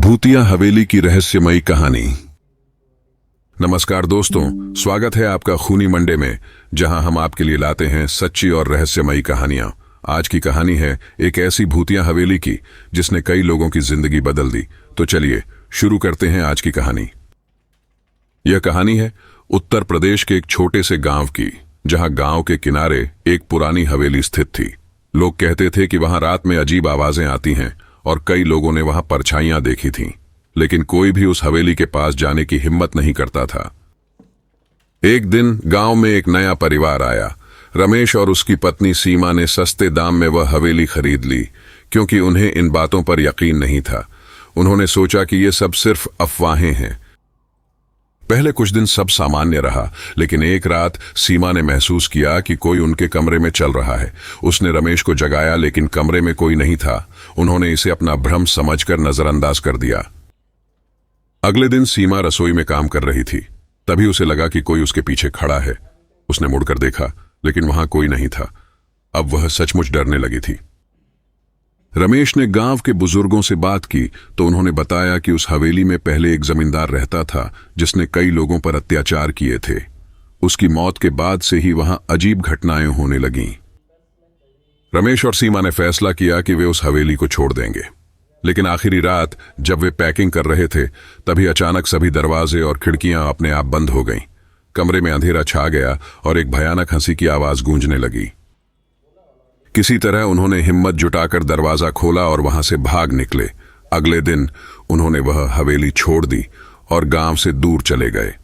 भूतिया हवेली की रहस्यमयी कहानी। नमस्कार दोस्तों, स्वागत है आपका खूनी मंडे में, जहां हम आपके लिए लाते हैं सच्ची और रहस्यमयी कहानियां। आज की कहानी है एक ऐसी भूतिया हवेली की जिसने कई लोगों की जिंदगी बदल दी। तो चलिए शुरू करते हैं आज की कहानी। यह कहानी है उत्तर प्रदेश के एक छोटे से गांव की, जहां गांव के किनारे एक पुरानी हवेली स्थित थी। लोग कहते थे कि वहां रात में अजीब आवाजें आती हैं और कई लोगों ने वहां परछाइयां देखी थीं, लेकिन कोई भी उस हवेली के पास जाने की हिम्मत नहीं करता था। एक दिन गांव में एक नया परिवार आया। रमेश और उसकी पत्नी सीमा ने सस्ते दाम में वह हवेली खरीद ली, क्योंकि उन्हें इन बातों पर यकीन नहीं था। उन्होंने सोचा कि ये सब सिर्फ अफवाहें हैं। पहले कुछ दिन सब सामान्य रहा, लेकिन एक रात सीमा ने महसूस किया कि कोई उनके कमरे में चल रहा है। उसने रमेश को जगाया, लेकिन कमरे में कोई नहीं था। उन्होंने इसे अपना भ्रम समझकर नजरअंदाज कर दिया। अगले दिन सीमा रसोई में काम कर रही थी। तभी उसे लगा कि कोई उसके पीछे खड़ा है। उसने मुड़कर देखा, लेकिन वहां कोई नहीं था। अब वह सचमुच डरने लगी थी। रमेश ने गांव के बुजुर्गों से बात की तो उन्होंने बताया कि उस हवेली में पहले एक जमींदार रहता था, जिसने कई लोगों पर अत्याचार किए थे। उसकी मौत के बाद से ही वहां अजीब घटनाएं होने लगीं। रमेश और सीमा ने फैसला किया कि वे उस हवेली को छोड़ देंगे, लेकिन आखिरी रात जब वे पैकिंग कर रहे थे, तभी अचानक सभी दरवाजे और खिड़कियां अपने आप बंद हो गईं। कमरे में अंधेरा छा गया और एक भयानक हंसी की आवाज गूंजने लगी। किसी तरह उन्होंने हिम्मत जुटाकर दरवाजा खोला और वहां से भाग निकले। अगले दिन उन्होंने वह हवेली छोड़ दी और गांव से दूर चले गए।